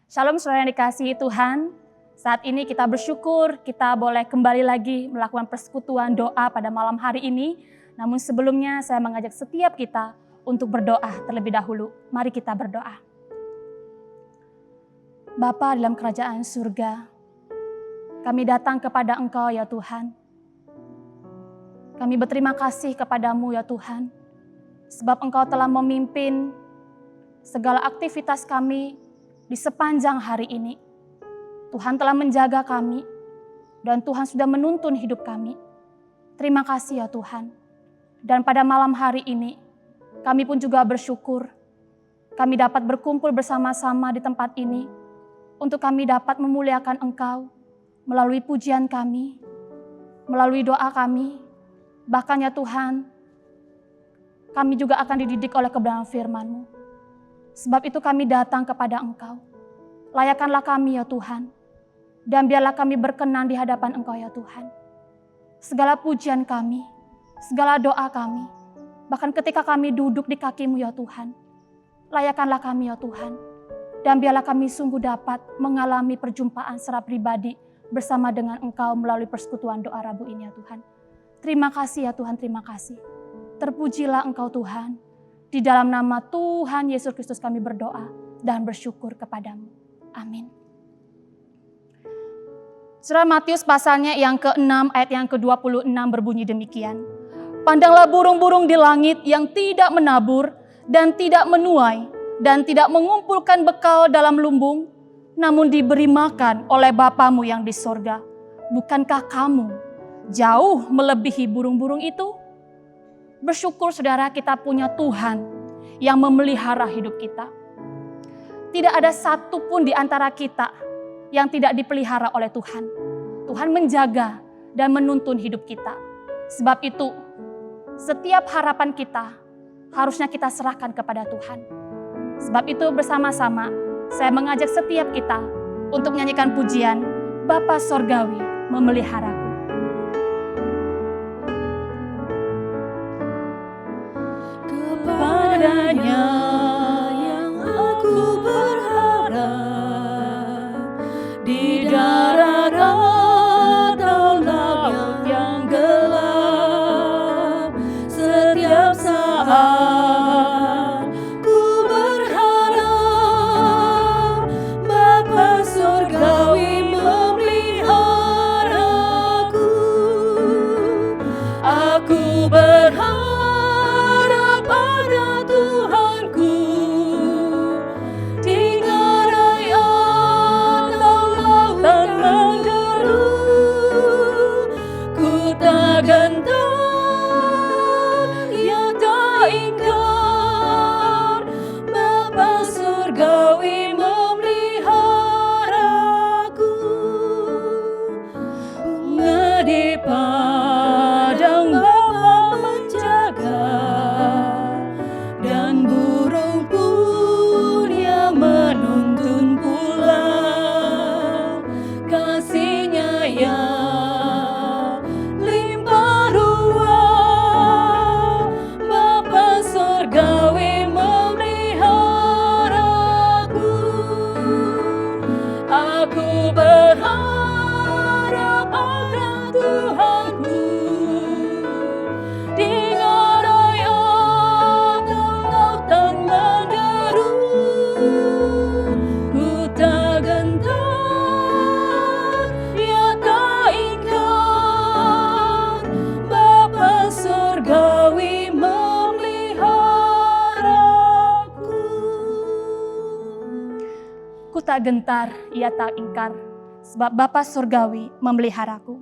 Shalom saudara yang dikasihi Tuhan. Saat ini kita bersyukur kita boleh kembali lagi melakukan persekutuan doa pada malam hari ini. Namun sebelumnya saya mengajak setiap kita untuk berdoa terlebih dahulu. Mari kita berdoa. Bapa dalam kerajaan surga, kami datang kepada Engkau ya Tuhan. Kami berterima kasih kepadamu ya Tuhan. Sebab Engkau telah memimpin segala aktivitas kami di sepanjang hari ini. Tuhan telah menjaga kami dan Tuhan sudah menuntun hidup kami. Terima kasih ya Tuhan. Dan pada malam hari ini kami pun juga bersyukur kami dapat berkumpul bersama-sama di tempat ini untuk kami dapat memuliakan Engkau melalui pujian kami, melalui doa kami. Bahkan ya Tuhan, kami juga akan dididik oleh kebenaran firman-Mu. Sebab itu kami datang kepada Engkau. Layakanlah kami ya Tuhan. Dan biarlah kami berkenan di hadapan Engkau ya Tuhan. Segala pujian kami, segala doa kami, bahkan ketika kami duduk di kaki-Mu ya Tuhan. Layakanlah kami ya Tuhan. Dan biarlah kami sungguh dapat mengalami perjumpaan secara pribadi bersama dengan Engkau melalui persekutuan doa Rabu ini ya Tuhan. Terima kasih ya Tuhan, terima kasih. Terpujilah Engkau Tuhan. Di dalam nama Tuhan Yesus Kristus kami berdoa dan bersyukur kepadamu. Amin. Surah Matius pasalnya yang ke-6 ayat yang ke-26 berbunyi demikian. Pandanglah burung-burung di langit yang tidak menabur dan tidak menuai dan tidak mengumpulkan bekal dalam lumbung, namun diberi makan oleh Bapamu yang di sorga. Bukankah kamu jauh melebihi burung-burung itu? Bersyukur saudara kita punya Tuhan yang memelihara hidup kita. Tidak ada satu pun di antara kita yang tidak dipelihara oleh Tuhan. Tuhan menjaga dan menuntun hidup kita. Sebab itu setiap harapan kita harusnya kita serahkan kepada Tuhan. Sebab itu bersama-sama saya mengajak setiap kita untuk menyanyikan pujian Bapa Sorgawi memeliharaku. Kepadanya yang aku berharap, di darat atau laut yang gelap, setiap saat ku berharap Bapa Surgawi memeliharaku. Aku berharap tak gentar, ia tak ingkar, sebab Bapa Surgawi memeliharaku.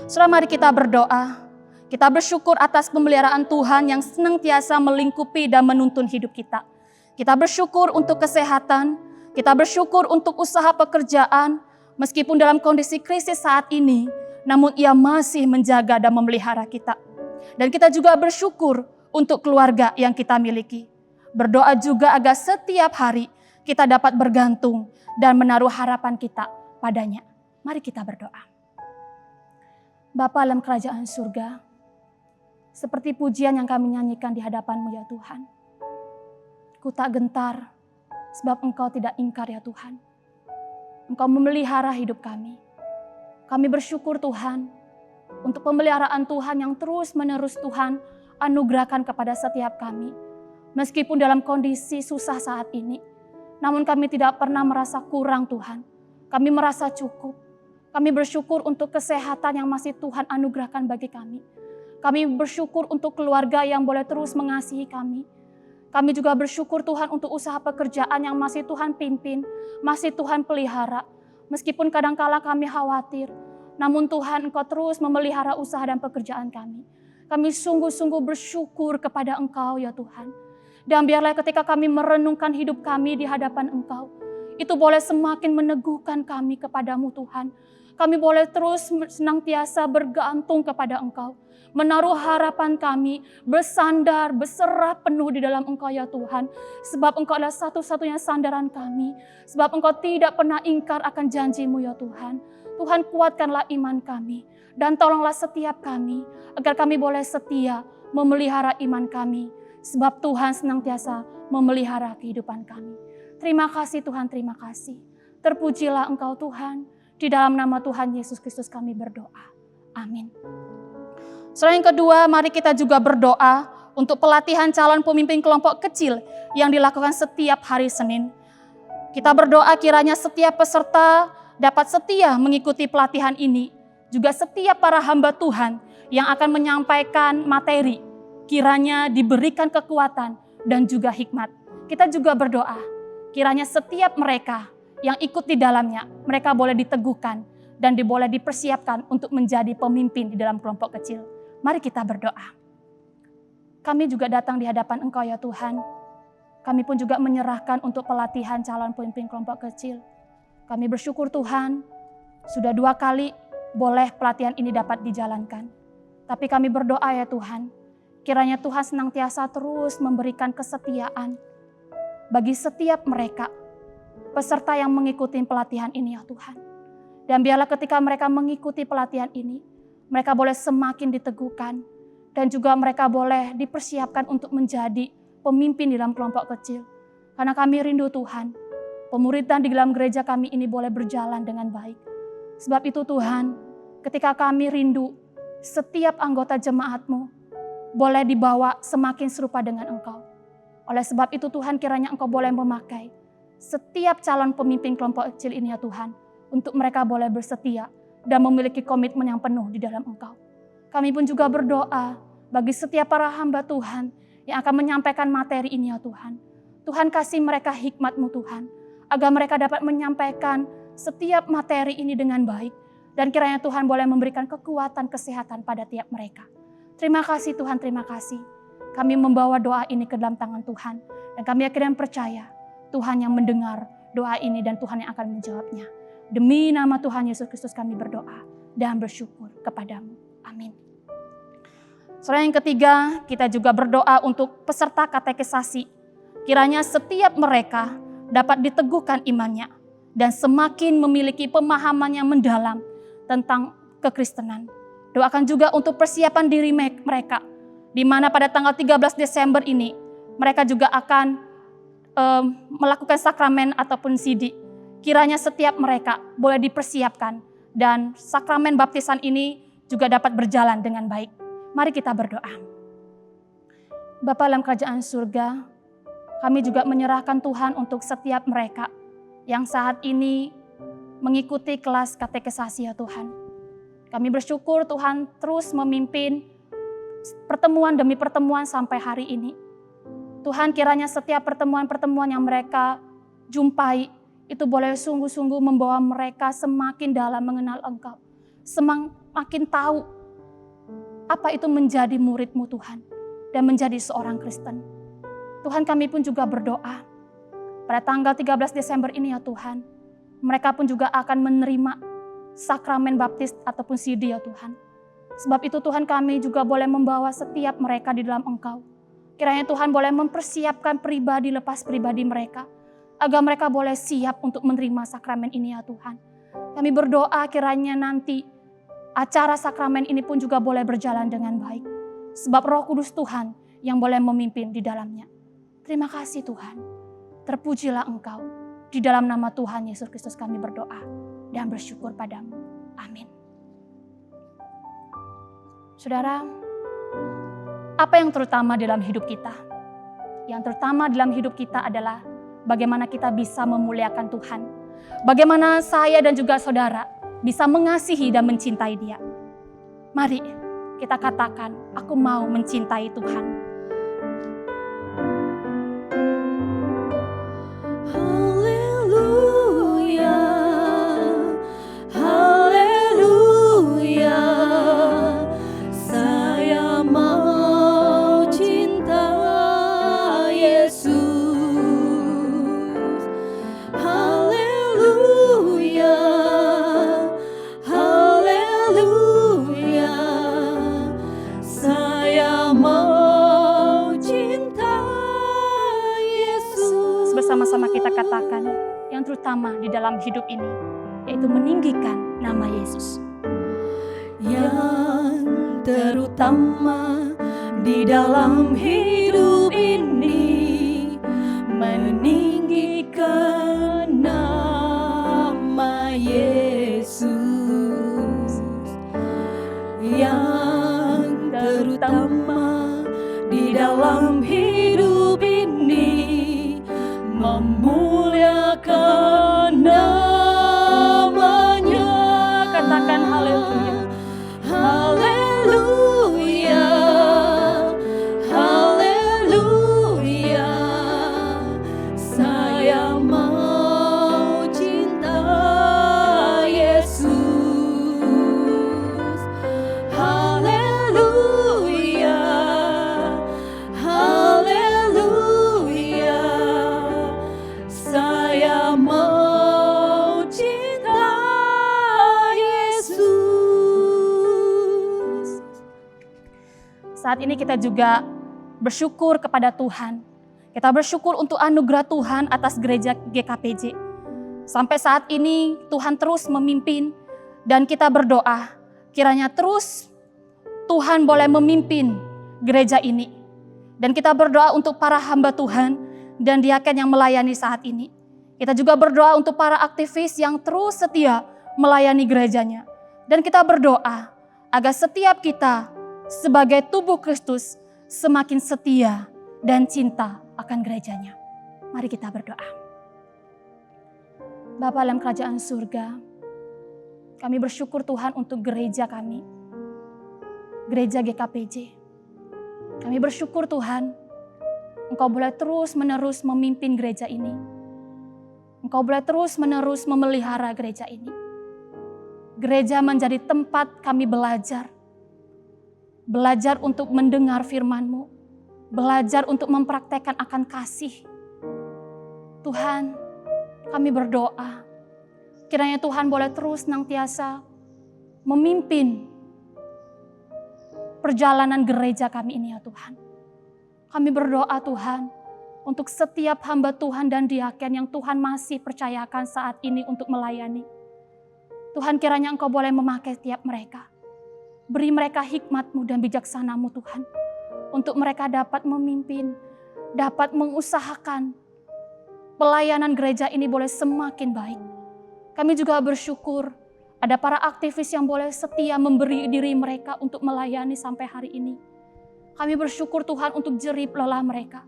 Saudara, mari kita berdoa. Kita bersyukur atas pemeliharaan Tuhan yang senantiasa melingkupi dan menuntun hidup kita. Kita bersyukur untuk kesehatan, kita bersyukur untuk usaha pekerjaan, meskipun dalam kondisi krisis saat ini, namun ia masih menjaga dan memelihara kita. Dan kita juga bersyukur untuk keluarga yang kita miliki. Berdoa juga agar setiap hari kita dapat bergantung dan menaruh harapan kita padanya. Mari kita berdoa. Bapa dalam kerajaan surga, seperti pujian yang kami nyanyikan di hadapan-Mu ya Tuhan. Ku tak gentar, Sebab Engkau tidak ingkar ya Tuhan. Engkau memelihara hidup kami. Kami bersyukur Tuhan untuk pemeliharaan Tuhan yang terus menerus Tuhan anugerahkan kepada setiap kami. Meskipun dalam kondisi susah saat ini, namun kami tidak pernah merasa kurang Tuhan. Kami merasa cukup. Kami bersyukur untuk kesehatan yang masih Tuhan anugerahkan bagi kami. Kami bersyukur untuk keluarga yang boleh terus mengasihi kami. Kami juga bersyukur Tuhan untuk usaha pekerjaan yang masih Tuhan pimpin, masih Tuhan pelihara. Meskipun kadangkala kami khawatir, namun Tuhan Engkau terus memelihara usaha dan pekerjaan kami. Kami sungguh-sungguh bersyukur kepada Engkau ya Tuhan. Dan biarlah ketika kami merenungkan hidup kami di hadapan Engkau, itu boleh semakin meneguhkan kami kepadamu Tuhan. Kami boleh terus senantiasa bergantung kepada Engkau. Menaruh harapan kami, bersandar, berserah penuh di dalam Engkau ya Tuhan. Sebab Engkau adalah satu-satunya sandaran kami. Sebab Engkau tidak pernah ingkar akan janji-Mu ya Tuhan. Tuhan kuatkanlah iman kami. Dan tolonglah setiap kami, agar kami boleh setia memelihara iman kami. Sebab Tuhan senantiasa memelihara kehidupan kami. Terima kasih Tuhan, terima kasih. Terpujilah Engkau Tuhan. Di dalam nama Tuhan Yesus Kristus kami berdoa. Amin. Saudara yang kedua, mari kita juga berdoa untuk pelatihan calon pemimpin kelompok kecil yang dilakukan setiap hari Senin. Kita berdoa kiranya setiap peserta dapat setia mengikuti pelatihan ini. Juga setiap para hamba Tuhan yang akan menyampaikan materi, kiranya diberikan kekuatan dan juga hikmat. Kita juga berdoa, kiranya setiap mereka yang ikut di dalamnya, mereka boleh diteguhkan dan boleh dipersiapkan untuk menjadi pemimpin di dalam kelompok kecil. Mari kita berdoa. Kami juga datang di hadapan Engkau ya Tuhan. Kami pun juga menyerahkan untuk pelatihan calon pemimpin kelompok kecil. Kami bersyukur Tuhan, sudah 2 kali boleh pelatihan ini dapat dijalankan. Tapi kami berdoa ya Tuhan, kiranya Tuhan senantiasa terus memberikan kesetiaan bagi setiap mereka, peserta yang mengikuti pelatihan ini ya Tuhan. Dan biarlah ketika mereka mengikuti pelatihan ini, mereka boleh semakin diteguhkan. Dan juga mereka boleh dipersiapkan untuk menjadi pemimpin di dalam kelompok kecil. Karena kami rindu Tuhan, pemuridan di dalam gereja kami ini boleh berjalan dengan baik. Sebab itu Tuhan, ketika kami rindu setiap anggota jemaat-Mu boleh dibawa semakin serupa dengan Engkau. Oleh sebab itu Tuhan, kiranya Engkau boleh memakai setiap calon pemimpin kelompok kecil ini ya Tuhan, untuk mereka boleh bersetia dan memiliki komitmen yang penuh di dalam Engkau. Kami pun juga berdoa bagi setiap para hamba Tuhan yang akan menyampaikan materi ini ya Tuhan. Tuhan kasih mereka hikmat-Mu Tuhan, agar mereka dapat menyampaikan setiap materi ini dengan baik. Dan kiranya Tuhan boleh memberikan kekuatan kesehatan pada tiap mereka. Terima kasih Tuhan, terima kasih. Kami membawa doa ini ke dalam tangan Tuhan. Dan kami akhirnya percaya Tuhan yang mendengar doa ini dan Tuhan yang akan menjawabnya. Demi nama Tuhan Yesus Kristus kami berdoa dan bersyukur kepadamu. Amin. Saudara yang ketiga, kita juga berdoa untuk peserta katekisasi. Kiranya setiap mereka dapat diteguhkan imannya dan semakin memiliki pemahaman yang mendalam tentang kekristenan. Doakan juga untuk persiapan diri mereka, di mana pada tanggal 13 Desember ini mereka juga akan melakukan sakramen ataupun sidi. Kiranya setiap mereka boleh dipersiapkan dan sakramen baptisan ini juga dapat berjalan dengan baik. Mari kita berdoa. Bapa dalam kerajaan surga, kami juga menyerahkan Tuhan untuk setiap mereka yang saat ini mengikuti kelas katekisasi ya Tuhan. Kami bersyukur Tuhan terus memimpin pertemuan demi pertemuan sampai hari ini. Tuhan, kiranya setiap pertemuan-pertemuan yang mereka jumpai itu boleh sungguh-sungguh membawa mereka semakin dalam mengenal Engkau. Semakin tahu apa itu menjadi murid-Mu Tuhan dan menjadi seorang Kristen. Tuhan, kami pun juga berdoa pada tanggal 13 Desember ini ya Tuhan, mereka pun juga akan menerima sakramen baptis ataupun sidi ya Tuhan. Sebab itu Tuhan, kami juga boleh membawa setiap mereka di dalam Engkau. Kiranya Tuhan boleh mempersiapkan pribadi lepas pribadi mereka, agar mereka boleh siap untuk menerima sakramen ini ya Tuhan. Kami berdoa kiranya nanti acara sakramen ini pun juga boleh berjalan dengan baik. Sebab Roh Kudus Tuhan yang boleh memimpin di dalamnya. Terima kasih Tuhan. Terpujilah Engkau. Di dalam nama Tuhan Yesus Kristus kami berdoa dan bersyukur padamu. Amin. Saudara, apa yang terutama dalam hidup kita? Yang terutama dalam hidup kita adalah bagaimana kita bisa memuliakan Tuhan. Bagaimana saya dan juga saudara bisa mengasihi dan mencintai Dia. Mari kita katakan, aku mau mencintai Tuhan. Haleluya, haleluya, saya mau cinta Yesus. Haleluya, haleluya, saya mau cinta Yesus. Bersama-sama kita katakan yang terutama di dalam hidup ini, yaitu meninggikan nama Yesus. Yang terutama di dalam hidup ini, meninggikan nama Yesus. Yang terutama di dalam hidup ini, memuliakan namanya. Katakan haleluya. Haleluya, haleluya, saya mau cinta Yesus. Haleluya, haleluya, saya mau cinta Yesus. Saat ini kita juga bersyukur kepada Tuhan. Kita bersyukur untuk anugerah Tuhan atas gereja GKPJ. Sampai saat ini Tuhan terus memimpin dan kita berdoa kiranya terus Tuhan boleh memimpin gereja ini. Dan kita berdoa untuk para hamba Tuhan dan diaken yang melayani saat ini. Kita juga berdoa untuk para aktivis yang terus setia melayani gerejanya. Dan kita berdoa agar setiap kita sebagai tubuh Kristus semakin setia dan cinta akan gerejanya. Mari kita berdoa. Bapa dalam kerajaan surga, kami bersyukur Tuhan untuk gereja kami, gereja GKPJ. Kami bersyukur Tuhan, Engkau boleh terus menerus memimpin gereja ini. Engkau boleh terus menerus memelihara gereja ini. Gereja menjadi tempat kami belajar. Belajar untuk mendengar firman-Mu. Belajar untuk mempraktekkan akan kasih. Tuhan, kami berdoa. Kiranya Tuhan boleh terus senantiasa memimpin perjalanan gereja kami ini ya Tuhan. Kami berdoa Tuhan untuk setiap hamba Tuhan dan diaken yang Tuhan masih percayakan saat ini untuk melayani. Tuhan kiranya Engkau boleh memakai setiap mereka. Beri mereka hikmat-Mu dan bijaksana-Mu Tuhan. Untuk mereka dapat memimpin, dapat mengusahakan pelayanan gereja ini boleh semakin baik. Kami juga bersyukur ada para aktivis yang boleh setia memberi diri mereka untuk melayani sampai hari ini. Kami bersyukur Tuhan untuk jerih lelah mereka.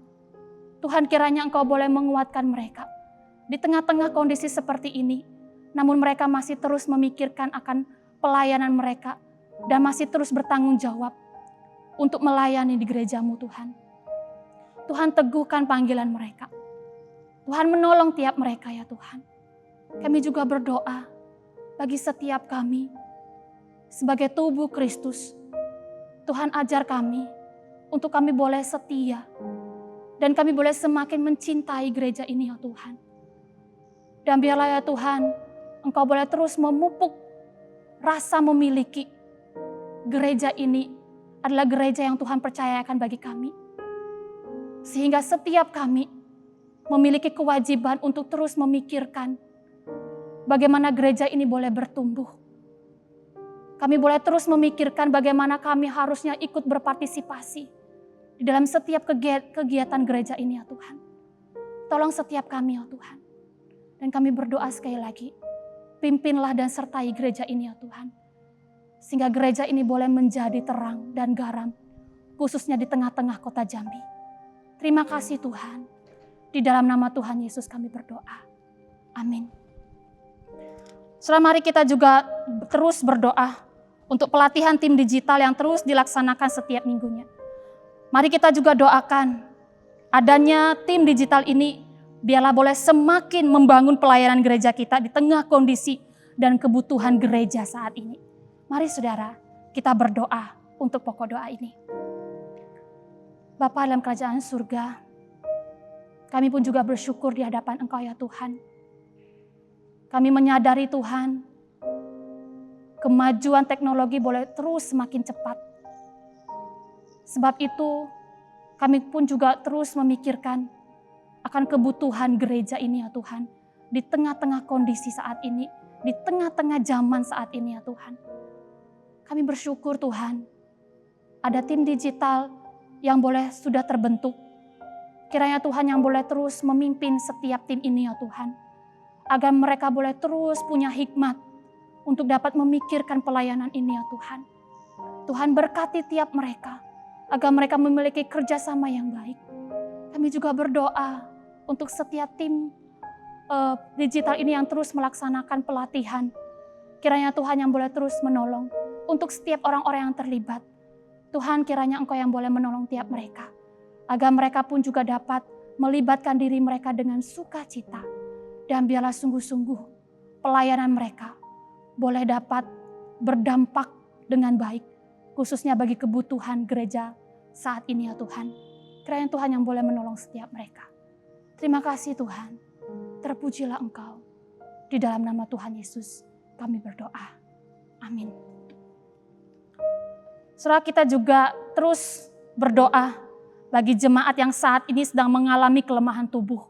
Tuhan kiranya Engkau boleh menguatkan mereka. Di tengah-tengah kondisi seperti ini, namun mereka masih terus memikirkan akan pelayanan mereka dan masih terus bertanggung jawab untuk melayani di gereja-Mu Tuhan. Tuhan teguhkan panggilan mereka. Tuhan menolong tiap mereka ya Tuhan. Kami juga berdoa bagi setiap kami sebagai tubuh Kristus. Tuhan ajar kami untuk kami boleh setia dan kami boleh semakin mencintai gereja ini ya Tuhan. Dan biarlah ya Tuhan, Engkau boleh terus memupuk rasa memiliki gereja ini adalah gereja yang Tuhan percayakan bagi kami. Sehingga setiap kami memiliki kewajiban untuk terus memikirkan bagaimana gereja ini boleh bertumbuh. Kami boleh terus memikirkan bagaimana kami harusnya ikut berpartisipasi di dalam setiap kegiatan gereja ini ya Tuhan. Tolong setiap kami ya Tuhan. Dan kami berdoa sekali lagi, pimpinlah dan sertai gereja ini ya Tuhan. Sehingga gereja ini boleh menjadi terang dan garam, khususnya di tengah-tengah kota Jambi. Terima kasih Tuhan. Di dalam nama Tuhan Yesus kami berdoa. Amin. Saudara, mari kita juga terus berdoa untuk pelatihan tim digital yang terus dilaksanakan setiap minggunya. Mari kita juga doakan adanya tim digital ini biarlah boleh semakin membangun pelayanan gereja kita di tengah kondisi dan kebutuhan gereja saat ini. Mari saudara, kita berdoa untuk pokok doa ini. Bapa dalam kerajaan surga, kami pun juga bersyukur di hadapan Engkau ya Tuhan. Kami menyadari Tuhan, kemajuan teknologi boleh terus semakin cepat. Sebab itu, kami pun juga terus memikirkan akan kebutuhan gereja ini ya Tuhan. Di tengah-tengah kondisi saat ini, di tengah-tengah zaman saat ini ya Tuhan. Kami bersyukur Tuhan, ada tim digital yang boleh sudah terbentuk. Kiranya Tuhan yang boleh terus memimpin setiap tim ini ya Tuhan. Agar mereka boleh terus punya hikmat untuk dapat memikirkan pelayanan ini ya Tuhan. Tuhan berkati tiap mereka, agar mereka memiliki kerjasama yang baik. Kami juga berdoa untuk setiap tim digital ini yang terus melaksanakan pelatihan. Kiranya Tuhan yang boleh terus menolong untuk setiap orang-orang yang terlibat. Tuhan kiranya Engkau yang boleh menolong tiap mereka. Agar mereka pun juga dapat melibatkan diri mereka dengan sukacita. Dan biarlah sungguh-sungguh pelayanan mereka boleh dapat berdampak dengan baik. Khususnya bagi kebutuhan gereja saat ini ya Tuhan. Kiranya Tuhan yang boleh menolong setiap mereka. Terima kasih Tuhan. Terpujilah Engkau. Di dalam nama Tuhan Yesus kami berdoa. Amin. Saudara, kita juga terus berdoa bagi jemaat yang saat ini sedang mengalami kelemahan tubuh.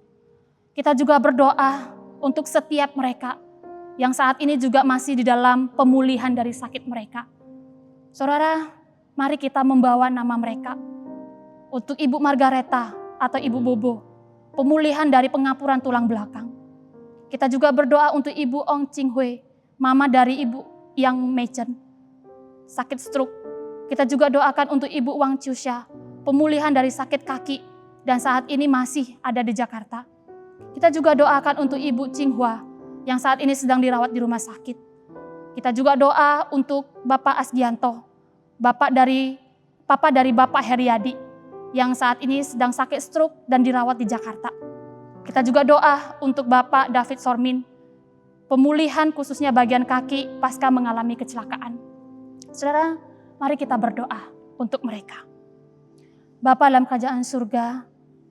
Kita juga berdoa untuk setiap mereka yang saat ini juga masih di dalam pemulihan dari sakit mereka. Saudara, mari kita membawa nama mereka. Untuk Ibu Margareta atau Ibu Bobo, pemulihan dari pengapuran tulang belakang. Kita juga berdoa untuk Ibu Ong Ching Hui, mama dari Ibu Yang Mechen, sakit stroke. Kita juga doakan untuk Ibu Wang Chusha, pemulihan dari sakit kaki dan saat ini masih ada di Jakarta. Kita juga doakan untuk Ibu Cinghua yang saat ini sedang dirawat di rumah sakit. Kita juga doa untuk Bapak Asgianto, Papa dari Bapak Heriadi yang saat ini sedang sakit stroke dan dirawat di Jakarta. Kita juga doa untuk Bapak David Sormin, pemulihan khususnya bagian kaki pasca mengalami kecelakaan. Saudara, mari kita berdoa untuk mereka. Bapa dalam kerajaan surga,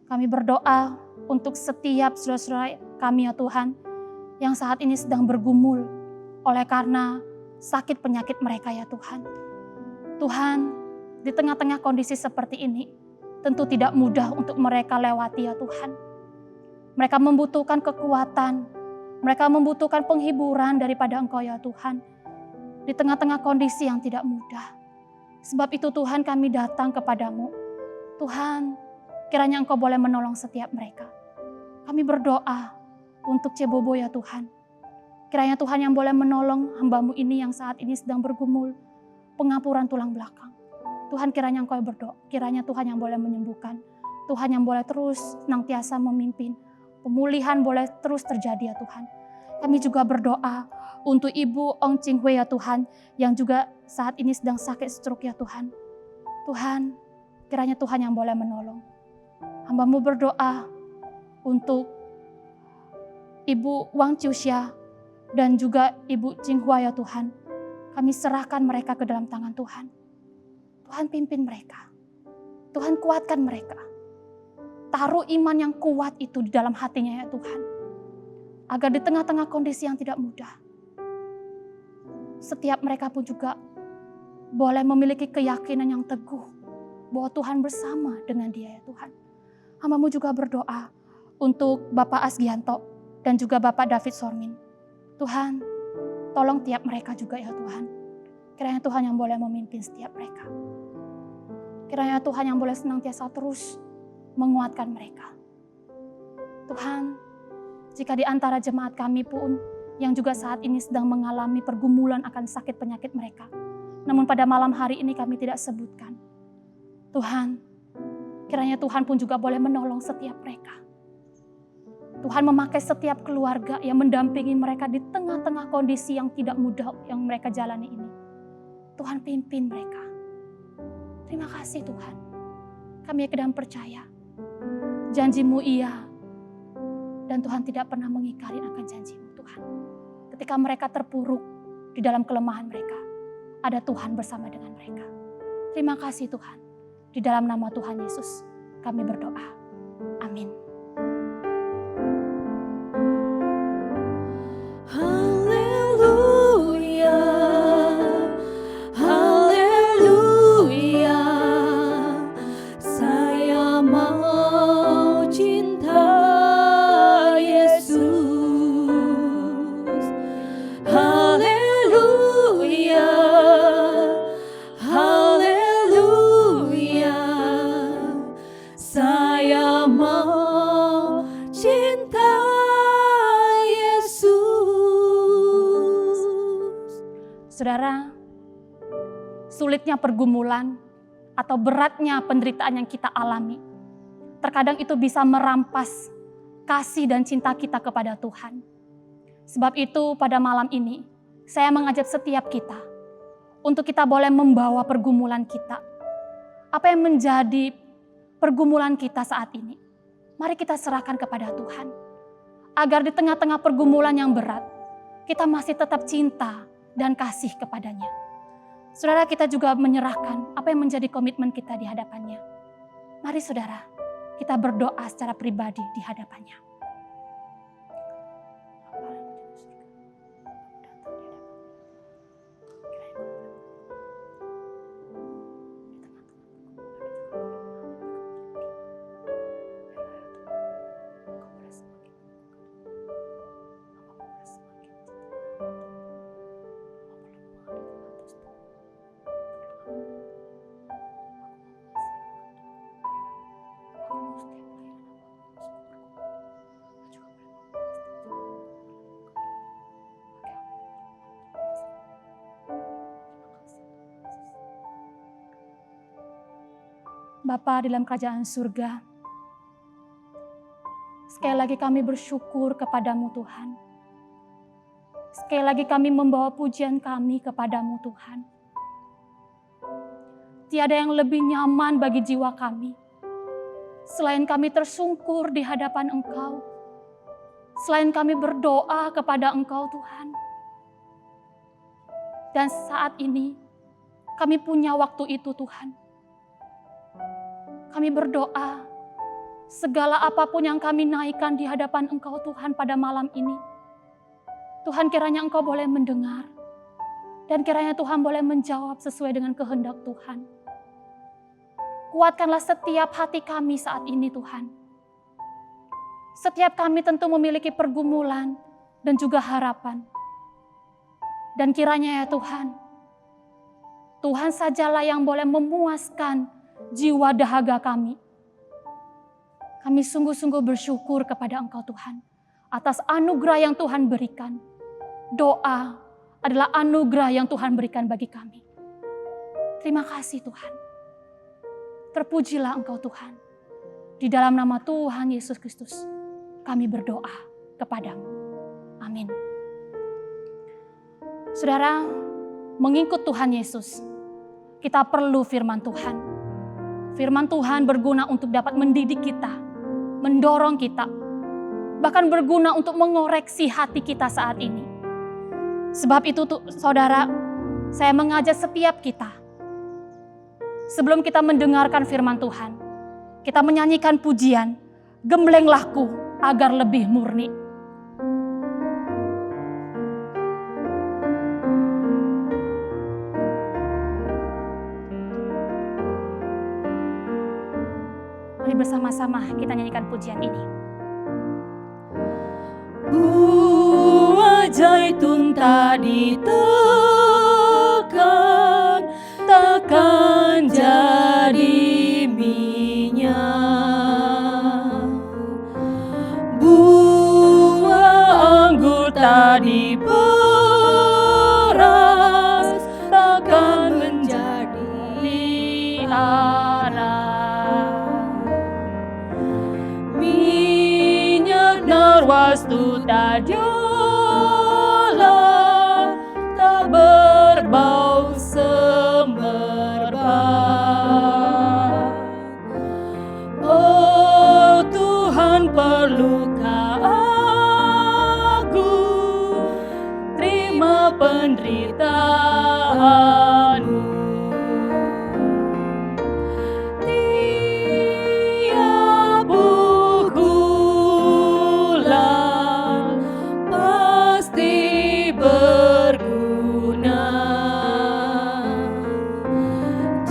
kami berdoa untuk setiap saudara-saudara kami ya Tuhan, yang saat ini sedang bergumul oleh karena sakit penyakit mereka ya Tuhan. Tuhan, di tengah-tengah kondisi seperti ini, tentu tidak mudah untuk mereka lewati ya Tuhan. Mereka membutuhkan kekuatan, mereka membutuhkan penghiburan daripada Engkau ya Tuhan. Di tengah-tengah kondisi yang tidak mudah. Sebab itu Tuhan kami datang kepadamu. Tuhan, kiranya Engkau boleh menolong setiap mereka. Kami berdoa untuk Cebobo ya Tuhan. Kiranya Tuhan yang boleh menolong hamba-Mu ini yang saat ini sedang bergumul pengapuran tulang belakang. Tuhan kiranya Engkau berdoa, kiranya Tuhan yang boleh menyembuhkan. Tuhan yang boleh terus senantiasa memimpin. Pemulihan boleh terus terjadi ya Tuhan. Kami juga berdoa untuk Ibu Ong Ching Hui ya Tuhan, yang juga saat ini sedang sakit stroke ya Tuhan. Tuhan, kiranya Tuhan yang boleh menolong. Hamba-Mu berdoa untuk Ibu Wang Chusha dan juga Ibu Cinghua ya Tuhan. Kami serahkan mereka ke dalam tangan Tuhan. Tuhan pimpin mereka. Tuhan kuatkan mereka. Taruh iman yang kuat itu di dalam hatinya ya Tuhan. Agar di tengah-tengah kondisi yang tidak mudah, setiap mereka pun juga boleh memiliki keyakinan yang teguh bahwa Tuhan bersama dengan dia ya Tuhan. Hamba-Mu juga berdoa untuk Bapak Asgianto dan juga Bapak David Sormin. Tuhan, tolong tiap mereka juga ya Tuhan. Kiranya Tuhan yang boleh memimpin setiap mereka. Kiranya Tuhan yang boleh senantiasa terus menguatkan mereka. Tuhan, jika di antara jemaat kami pun yang juga saat ini sedang mengalami pergumulan akan sakit penyakit mereka, namun pada malam hari ini kami tidak sebutkan. Tuhan, kiranya Tuhan pun juga boleh menolong setiap mereka. Tuhan memakai setiap keluarga yang mendampingi mereka di tengah-tengah kondisi yang tidak mudah yang mereka jalani ini. Tuhan pimpin mereka. Terima kasih Tuhan. Kami kedam percaya. Janji-Mu iya. Dan Tuhan tidak pernah mengingkari akan janji-Mu Tuhan. Ketika mereka terpuruk di dalam kelemahan mereka, ada Tuhan bersama dengan mereka. Terima kasih Tuhan. Di dalam nama Tuhan Yesus kami berdoa. Amin. Haleluya, haleluya, saya mau cinta Yesus. Haleluya, haleluya, saya mau cinta Yesus. Saudara, sulitnya pergumulan atau beratnya penderitaan yang kita alami, terkadang itu bisa merampas kasih dan cinta kita kepada Tuhan. Sebab itu pada malam ini, saya mengajak setiap kita untuk kita boleh membawa pergumulan kita. Apa yang menjadi pergumulan kita saat ini, mari kita serahkan kepada Tuhan. Agar di tengah-tengah pergumulan yang berat, kita masih tetap cinta dan kasih kepadanya. Saudara, kita juga menyerahkan apa yang menjadi komitmen kita di hadapannya. Mari saudara, kita berdoa secara pribadi di hadapannya. Bapa di dalam kerajaan surga, sekali lagi kami bersyukur kepadamu Tuhan. Sekali lagi kami membawa pujian kami kepadamu Tuhan. Tiada yang lebih nyaman bagi jiwa kami, selain kami tersungkur di hadapan Engkau, selain kami berdoa kepada Engkau Tuhan. Dan saat ini kami punya waktu itu Tuhan. Kami berdoa, segala apapun yang kami naikkan di hadapan Engkau Tuhan pada malam ini, Tuhan kiranya Engkau boleh mendengar, dan kiranya Tuhan boleh menjawab sesuai dengan kehendak Tuhan. Kuatkanlah setiap hati kami saat ini Tuhan. Setiap kami tentu memiliki pergumulan dan juga harapan. Dan kiranya ya Tuhan, Tuhan sajalah yang boleh memuaskan jiwa dahaga kami. Kami sungguh-sungguh bersyukur kepada Engkau Tuhan atas anugerah yang Tuhan berikan. Doa adalah anugerah yang Tuhan berikan bagi kami. Terima kasih Tuhan. Terpujilah Engkau Tuhan. Di dalam nama Tuhan Yesus Kristus kami berdoa kepadamu. Amin. Saudara, mengikut Tuhan Yesus, kita perlu firman Tuhan. Firman Tuhan berguna untuk dapat mendidik kita, mendorong kita, bahkan berguna untuk mengoreksi hati kita saat ini. Sebab itu saudara, saya mengajak setiap kita, sebelum kita mendengarkan firman Tuhan, kita menyanyikan pujian, gemblenglah-Ku agar lebih murni. Mari bersama-sama kita nyanyikan pujian ini. Buah zaitun tak ditekan, takkan jadi minyak. tadi peras takkan menjadi anak. Minyak narwastu tadiola tak berbau semerbak. Oh Tuhan, perlukah aku terima penderitaanmu? Tiap pukulan pasti berguna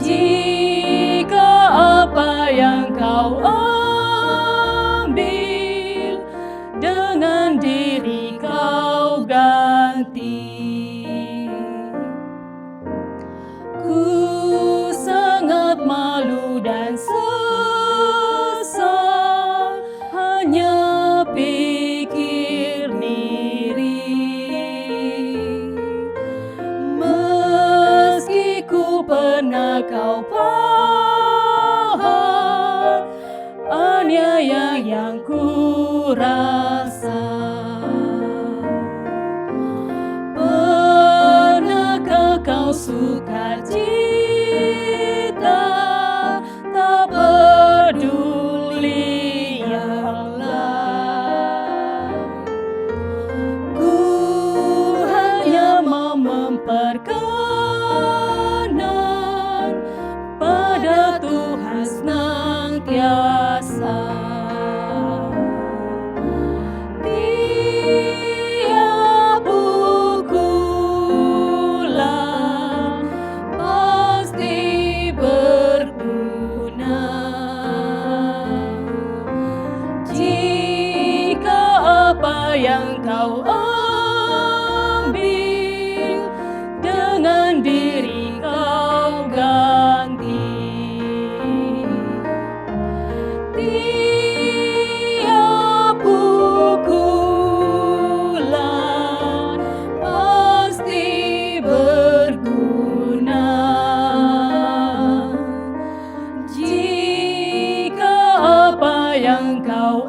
jika apa yang kau ambil dengan diri kau ganti. Ku sangat malu dan sesal hanya pikir diri. Meski ku pernah kau paham aniaya yang ku rasa. Pernahkah kau suka cita tak peduli yang lain? Ku hanya mau memperkenan pada Tuhan senantiasa. Tiap pukulan pasti berguna jika apa yang kau ambil dengan diri kau ganti. Tiap pukulan pasti berguna jika apa yang kau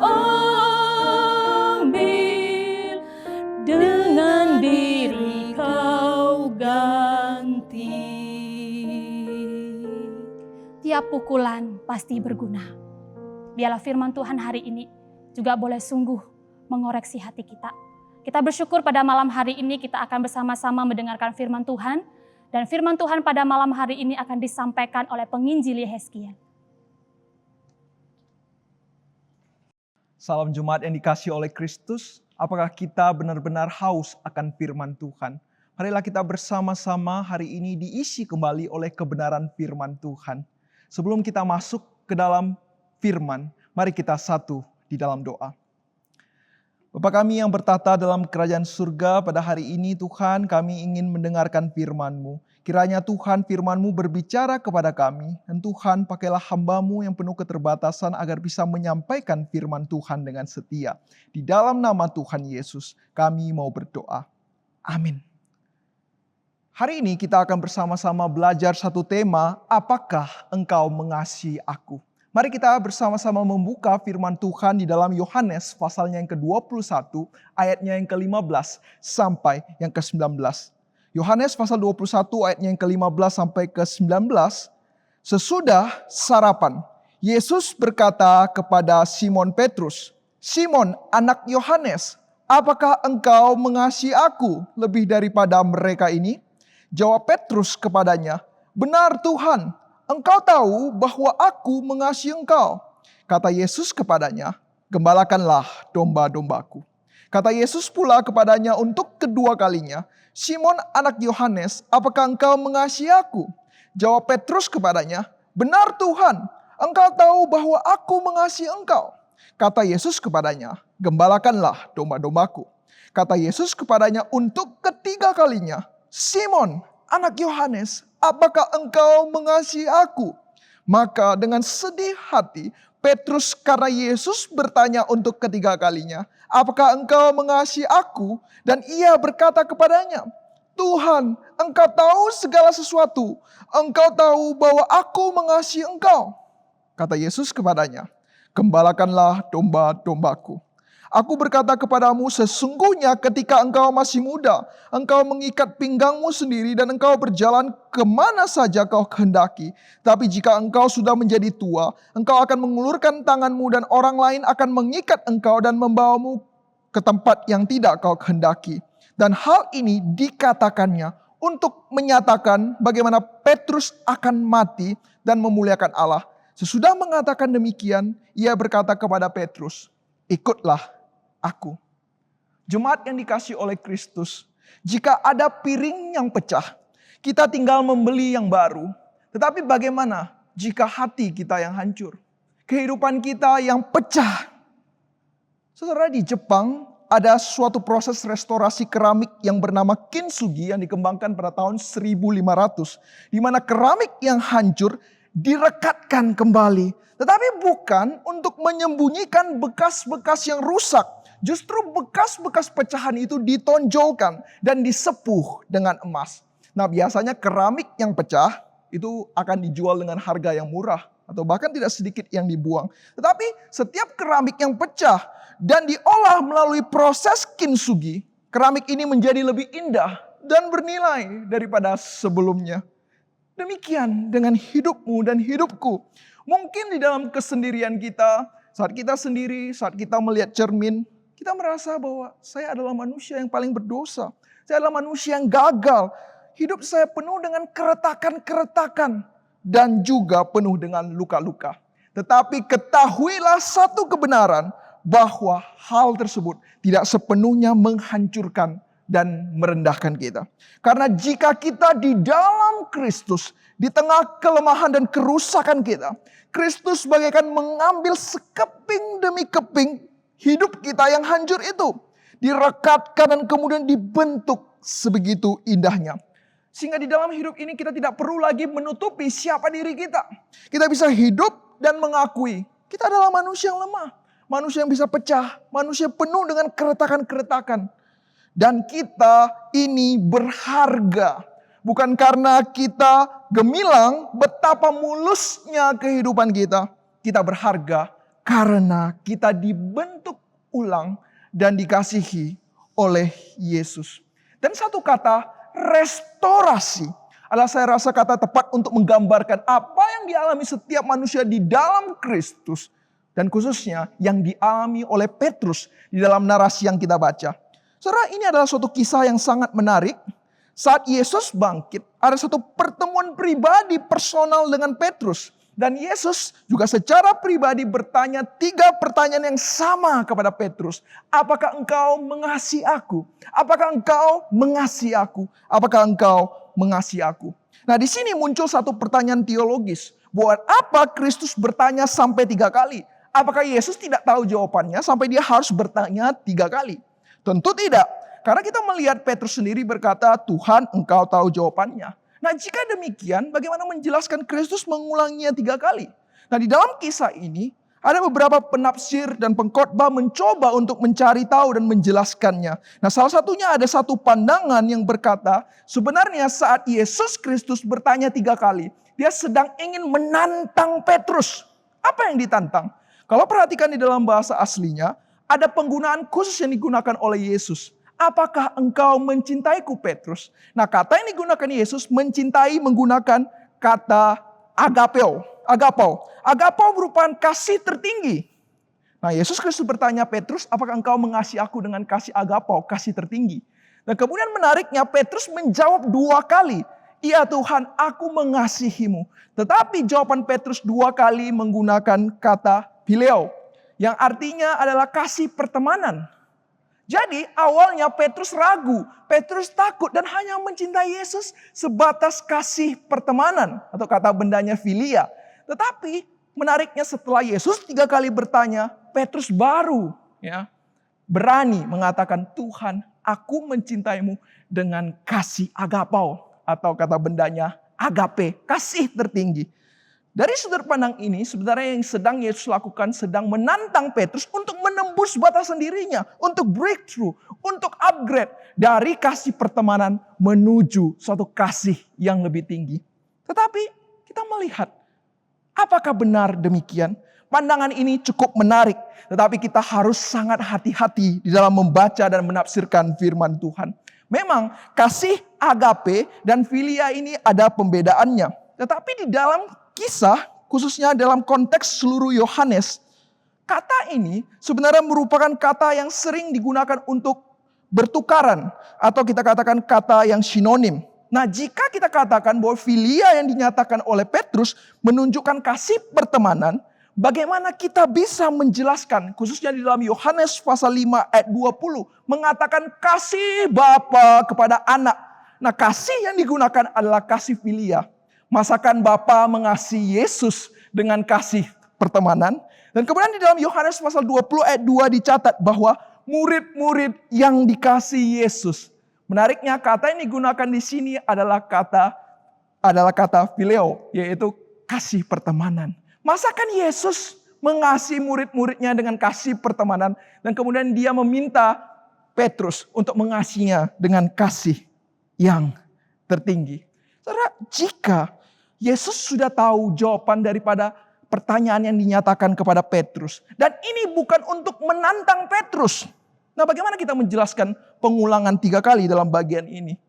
ambil dengan diri kau ganti. Tiap pukulan pasti berguna. Biarlah firman Tuhan hari ini juga boleh sungguh mengoreksi hati kita. Kita bersyukur pada malam hari ini kita akan bersama-sama mendengarkan firman Tuhan. Dan firman Tuhan pada malam hari ini akan disampaikan oleh penginjil Yehezkiel. Salam Jumat yang dikasihi oleh Kristus. Apakah kita benar-benar haus akan firman Tuhan? Marilah kita bersama-sama hari ini diisi kembali oleh kebenaran firman Tuhan. Sebelum kita masuk ke dalam firman, mari kita satu di dalam doa. Bapa kami yang bertata dalam kerajaan surga, pada hari ini Tuhan kami ingin mendengarkan firman-Mu. Kiranya Tuhan firman-Mu berbicara kepada kami, dan Tuhan pakailah hamba-Mu yang penuh keterbatasan agar bisa menyampaikan firman Tuhan dengan setia. Di dalam nama Tuhan Yesus kami mau berdoa. Amin. Hari ini kita akan bersama-sama belajar satu tema, apakah engkau mengasihi aku? Mari kita bersama-sama membuka firman Tuhan di dalam Yohanes pasalnya yang ke-21, ayatnya yang ke-15 sampai yang ke-19. Yohanes pasal 21 ayatnya yang ke-15 sampai ke-19. Sesudah sarapan, Yesus berkata kepada Simon Petrus, "Simon, anak Yohanes, apakah engkau mengasihi aku lebih daripada mereka ini?" Jawab Petrus kepadanya, "Benar Tuhan, Engkau tahu bahwa aku mengasihi engkau." Kata Yesus kepadanya, "Gembalakanlah domba-dombaku." Kata Yesus pula kepadanya untuk kedua kalinya, "Simon anak Yohanes, apakah engkau mengasihi aku?" Jawab Petrus kepadanya, "Benar Tuhan, Engkau tahu bahwa aku mengasihi engkau." Kata Yesus kepadanya, "Gembalakanlah domba-dombaku." Kata Yesus kepadanya untuk ketiga kalinya, "Simon anak Yohanes, apakah engkau mengasihi aku?" Maka dengan sedih hati, Petrus karena Yesus bertanya untuk ketiga kalinya, apakah engkau mengasihi aku? Dan ia berkata kepadanya, Tuhan, engkau tahu segala sesuatu. Engkau tahu bahwa aku mengasihi engkau. Kata Yesus kepadanya, gembalakanlah domba-dombaku. Aku berkata kepadamu, sesungguhnya ketika engkau masih muda, engkau mengikat pinggangmu sendiri dan engkau berjalan kemana saja kau kehendaki. Tapi jika engkau sudah menjadi tua, engkau akan mengulurkan tanganmu dan orang lain akan mengikat engkau dan membawamu ke tempat yang tidak kau kehendaki. Dan hal ini dikatakannya untuk menyatakan bagaimana Petrus akan mati dan memuliakan Allah. Sesudah mengatakan demikian, ia berkata kepada Petrus, ikutlah aku. Jemaat yang dikasihi oleh Kristus, jika ada piring yang pecah, kita tinggal membeli yang baru. Tetapi bagaimana jika hati kita yang hancur? Kehidupan kita yang pecah. Saudara, di Jepang ada suatu proses restorasi keramik yang bernama kintsugi yang dikembangkan pada tahun 1500. Di mana keramik yang hancur direkatkan kembali. Tetapi bukan untuk menyembunyikan bekas-bekas yang rusak. Justru bekas-bekas pecahan itu ditonjolkan dan disepuh dengan emas. Nah, biasanya keramik yang pecah itu akan dijual dengan harga yang murah. Atau bahkan tidak sedikit yang dibuang. Tetapi setiap keramik yang pecah dan diolah melalui proses kintsugi, keramik ini menjadi lebih indah dan bernilai daripada sebelumnya. Demikian dengan hidupmu dan hidupku. Mungkin di dalam kesendirian kita, saat kita sendiri, saat kita melihat cermin, kita merasa bahwa saya adalah manusia yang paling berdosa. Saya adalah manusia yang gagal. Hidup saya penuh dengan keretakan-keretakan. Dan juga penuh dengan luka-luka. Tetapi ketahuilah satu kebenaran, bahwa hal tersebut tidak sepenuhnya menghancurkan dan merendahkan kita. Karena jika kita di dalam Kristus, di tengah kelemahan dan kerusakan kita, Kristus bagaikan mengambil sekeping demi keping hidup kita yang hancur itu. Direkatkan dan kemudian dibentuk sebegitu indahnya. Sehingga di dalam hidup ini kita tidak perlu lagi menutupi siapa diri kita. Kita bisa hidup dan mengakui kita adalah manusia yang lemah. Manusia yang bisa pecah. Manusia penuh dengan keretakan-keretakan. Dan kita ini berharga. Bukan karena kita gemilang betapa mulusnya kehidupan kita. Kita berharga karena kita dibentuk ulang dan dikasihi oleh Yesus. Dan satu kata, restorasi adalah saya rasa kata tepat untuk menggambarkan apa yang dialami setiap manusia di dalam Kristus. Dan khususnya yang dialami oleh Petrus di dalam narasi yang kita baca. Saudara, ini adalah suatu kisah yang sangat menarik. Saat Yesus bangkit, ada satu pertemuan pribadi personal dengan Petrus. Dan Yesus juga secara pribadi bertanya 3 pertanyaan yang sama kepada Petrus. Apakah engkau mengasihi aku? Apakah engkau mengasihi aku? Apakah engkau mengasihi aku? Nah, di sini muncul satu pertanyaan teologis. Buat apa Kristus bertanya sampai 3 kali? Apakah Yesus tidak tahu jawabannya sampai dia harus bertanya 3 kali? Tentu tidak. Karena kita melihat Petrus sendiri berkata, Tuhan engkau tahu jawabannya. Nah, jika demikian, bagaimana menjelaskan Kristus mengulanginya 3 kali? Nah, di dalam kisah ini, ada beberapa penafsir dan pengkhotbah mencoba untuk mencari tahu dan menjelaskannya. Nah, salah satunya ada satu pandangan yang berkata, sebenarnya saat Yesus Kristus bertanya 3 kali, dia sedang ingin menantang Petrus. Apa yang ditantang? Kalau perhatikan di dalam bahasa aslinya, ada penggunaan khusus yang digunakan oleh Yesus. Apakah engkau mencintaiku, Petrus? Nah, kata yang digunakan Yesus mencintai menggunakan kata agapeo. Agapao merupakan kasih tertinggi. Nah, Yesus Kristus bertanya Petrus, apakah engkau mengasihi aku dengan kasih agapao, kasih tertinggi? Dan kemudian menariknya Petrus menjawab 2 kali. Iya Tuhan, aku mengasihimu. Tetapi jawaban Petrus 2 kali menggunakan kata phileo. Yang artinya adalah kasih pertemanan. Jadi awalnya Petrus ragu, Petrus takut dan hanya mencintai Yesus sebatas kasih pertemanan atau kata bendanya filia. Tetapi menariknya setelah Yesus 3 kali bertanya, Petrus baru berani mengatakan, Tuhan aku mencintaimu dengan kasih agapao atau kata bendanya agape, kasih tertinggi. Dari sudut pandang ini, sebenarnya yang sedang Yesus lakukan sedang menantang Petrus untuk menembus batasan dirinya, untuk breakthrough, untuk upgrade dari kasih pertemanan menuju suatu kasih yang lebih tinggi. Tetapi kita melihat, apakah benar demikian? Pandangan ini cukup menarik, tetapi kita harus sangat hati-hati di dalam membaca dan menafsirkan firman Tuhan. Memang kasih agape dan filia ini ada pembedaannya. Tetapi di dalam kisah, khususnya dalam konteks seluruh Yohanes, kata ini sebenarnya merupakan kata yang sering digunakan untuk bertukaran. Atau kita katakan kata yang sinonim. Nah, jika kita katakan bahwa filia yang dinyatakan oleh Petrus menunjukkan kasih pertemanan, bagaimana kita bisa menjelaskan, khususnya di dalam Yohanes pasal 5 ayat 20, mengatakan kasih Bapa kepada anak. Nah, kasih yang digunakan adalah kasih filia. Masakan Bapa mengasihi Yesus dengan kasih pertemanan. Dan kemudian di dalam Yohanes pasal 20 ayat 2 dicatat bahwa murid-murid yang dikasihi Yesus. Menariknya kata yang digunakan di sini adalah kata phileo, yaitu kasih pertemanan. Masakan Yesus mengasihi murid-muridnya dengan kasih pertemanan dan kemudian dia meminta Petrus untuk mengasihinya dengan kasih yang tertinggi. Saudara, jika Yesus sudah tahu jawaban daripada pertanyaan yang dinyatakan kepada Petrus. Dan ini bukan untuk menantang Petrus. Nah, bagaimana kita menjelaskan pengulangan 3 kali dalam bagian ini?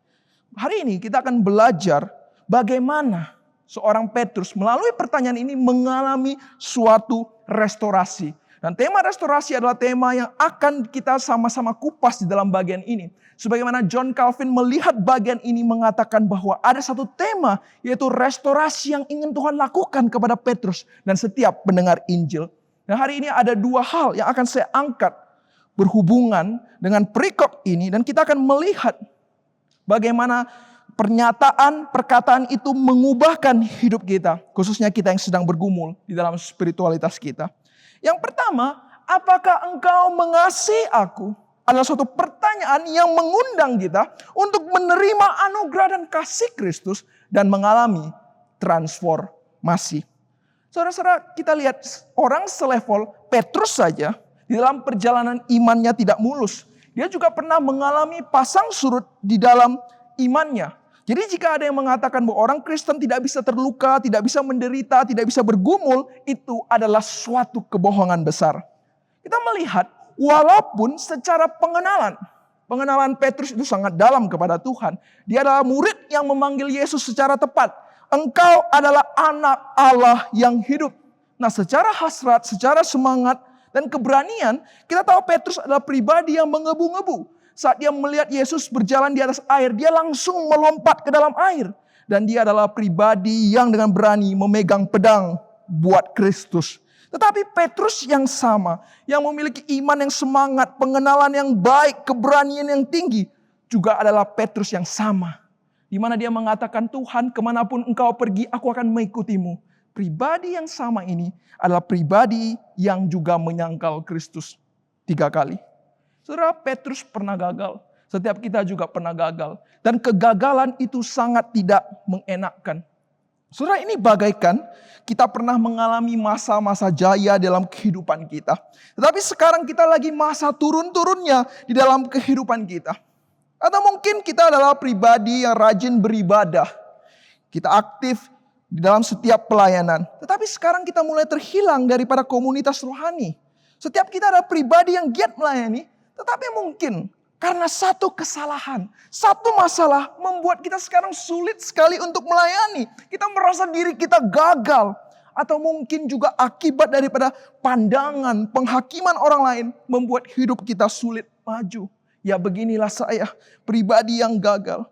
Hari ini kita akan belajar bagaimana seorang Petrus melalui pertanyaan ini mengalami suatu restorasi. Dan tema restorasi adalah tema yang akan kita sama-sama kupas di dalam bagian ini. Sebagaimana John Calvin melihat bagian ini mengatakan bahwa ada satu tema, yaitu restorasi yang ingin Tuhan lakukan kepada Petrus dan setiap pendengar Injil. Dan hari ini ada 2 hal yang akan saya angkat berhubungan dengan perikop ini. Dan kita akan melihat bagaimana perkataan itu mengubahkan hidup kita. Khususnya kita yang sedang bergumul di dalam spiritualitas kita. Yang pertama, apakah engkau mengasihi aku? Adalah suatu pertanyaan yang mengundang kita untuk menerima anugerah dan kasih Kristus dan mengalami transformasi. Saudara-saudara, kita lihat orang selevel Petrus saja di dalam perjalanan imannya tidak mulus. Dia juga pernah mengalami pasang surut di dalam imannya. Jadi jika ada yang mengatakan bahwa orang Kristen tidak bisa terluka, tidak bisa menderita, tidak bisa bergumul, itu adalah suatu kebohongan besar. Kita melihat walaupun secara pengenalan Petrus itu sangat dalam kepada Tuhan. Dia adalah murid yang memanggil Yesus secara tepat. Engkau adalah anak Allah yang hidup. Nah, secara hasrat, secara semangat dan keberanian, kita tahu Petrus adalah pribadi yang mengebu-ngebu. Saat dia melihat Yesus berjalan di atas air, dia langsung melompat ke dalam air. Dan dia adalah pribadi yang dengan berani memegang pedang buat Kristus. Tetapi Petrus yang sama, yang memiliki iman yang semangat, pengenalan yang baik, keberanian yang tinggi, juga adalah Petrus yang sama. Di mana dia mengatakan, Tuhan, kemanapun engkau pergi, aku akan mengikutimu. Pribadi yang sama ini adalah pribadi yang juga menyangkal Kristus 3 kali. Saudara, Petrus pernah gagal. Setiap kita juga pernah gagal. Dan kegagalan itu sangat tidak mengenakkan. Saudara, ini bagaikan kita pernah mengalami masa-masa jaya dalam kehidupan kita. Tetapi sekarang kita lagi masa turun-turunnya di dalam kehidupan kita. Atau mungkin kita adalah pribadi yang rajin beribadah. Kita aktif di dalam setiap pelayanan. Tetapi sekarang kita mulai terhilang daripada komunitas rohani. Setiap kita adalah pribadi yang giat melayani. Tetapi mungkin karena satu kesalahan, satu masalah membuat kita sekarang sulit sekali untuk melayani. Kita merasa diri kita gagal. Atau mungkin juga akibat daripada pandangan, penghakiman orang lain membuat hidup kita sulit maju. Ya, beginilah saya, pribadi yang gagal.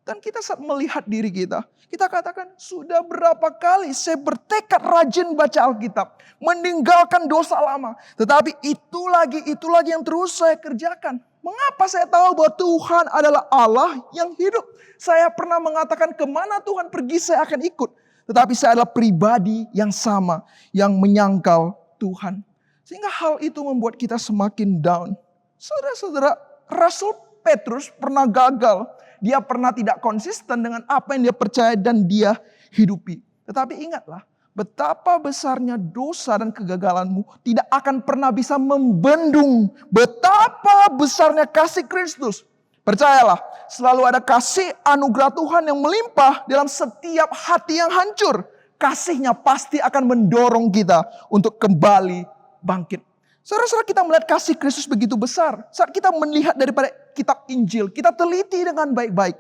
Dan kita saat melihat diri kita katakan, sudah berapa kali saya bertekad rajin baca Alkitab, meninggalkan dosa lama. Tetapi itu lagi yang terus saya kerjakan. Mengapa saya tahu bahwa Tuhan adalah Allah yang hidup? Saya pernah mengatakan kemana Tuhan pergi saya akan ikut. Tetapi saya adalah pribadi yang sama, yang menyangkal Tuhan. Sehingga hal itu membuat kita semakin down. Saudara-saudara, Rasul Petrus pernah gagal. Dia pernah tidak konsisten dengan apa yang dia percaya dan dia hidupi. Tetapi ingatlah betapa besarnya dosa dan kegagalanmu tidak akan pernah bisa membendung betapa besarnya kasih Kristus. Percayalah, selalu ada kasih anugerah Tuhan yang melimpah dalam setiap hati yang hancur. Kasihnya pasti akan mendorong kita untuk kembali bangkit. Saudara-saudara, kita melihat kasih Kristus begitu besar. Saat kita melihat daripada kitab Injil, kita teliti dengan baik-baik.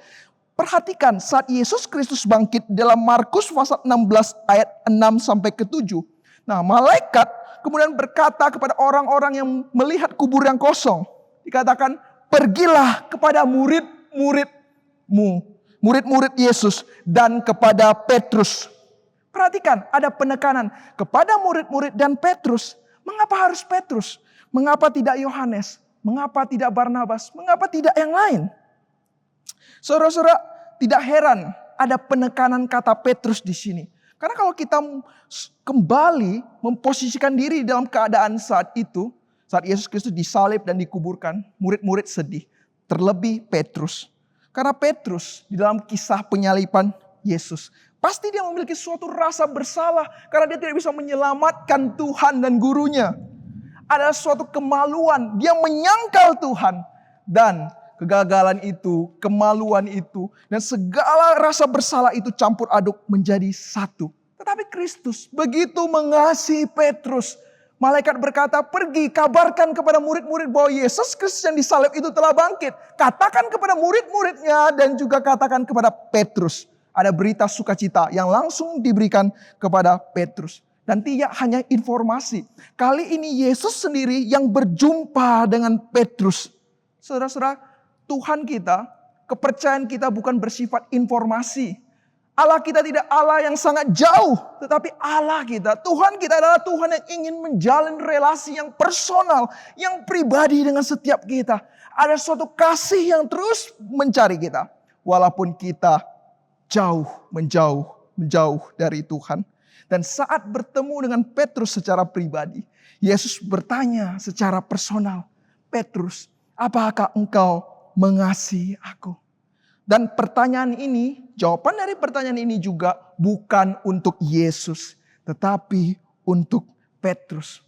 Perhatikan saat Yesus Kristus bangkit dalam Markus pasal 16 ayat 6 sampai ke 7. Nah, malaikat kemudian berkata kepada orang-orang yang melihat kubur yang kosong. Dikatakan, pergilah kepada murid-muridmu, murid-murid Yesus dan kepada Petrus. Perhatikan, ada penekanan kepada murid-murid dan Petrus. Mengapa harus Petrus? Mengapa tidak Yohanes? Mengapa tidak Barnabas? Mengapa tidak yang lain? Saudara-saudara, tidak heran ada penekanan kata Petrus di sini. Karena kalau kita kembali memposisikan diri dalam keadaan saat itu, saat Yesus Kristus disalib dan dikuburkan, murid-murid sedih. Terlebih Petrus. Karena Petrus di dalam kisah penyaliban Yesus, pasti dia memiliki suatu rasa bersalah karena dia tidak bisa menyelamatkan Tuhan dan gurunya. Ada suatu kemaluan, dia menyangkal Tuhan. Dan kegagalan itu, kemaluan itu, dan segala rasa bersalah itu campur aduk menjadi satu. Tetapi Kristus begitu mengasihi Petrus. Malaikat berkata, pergi kabarkan kepada murid-murid bahwa Yesus Kristus yang disalib itu telah bangkit. Katakan kepada murid-muridnya dan juga katakan kepada Petrus. Ada berita sukacita yang langsung diberikan kepada Petrus. Dan tidak hanya informasi. Kali ini Yesus sendiri yang berjumpa dengan Petrus. Saudara-saudara, Tuhan kita, kepercayaan kita bukan bersifat informasi. Allah kita tidak Allah yang sangat jauh. Tetapi Allah kita, Tuhan kita adalah Tuhan yang ingin menjalin relasi yang personal. Yang pribadi dengan setiap kita. Ada suatu kasih yang terus mencari kita. Walaupun kita menjauh dari Tuhan. Dan saat bertemu dengan Petrus secara pribadi, Yesus bertanya secara personal, Petrus, apakah engkau mengasihi aku? Dan pertanyaan ini, jawaban dari pertanyaan ini juga bukan untuk Yesus, tetapi untuk Petrus.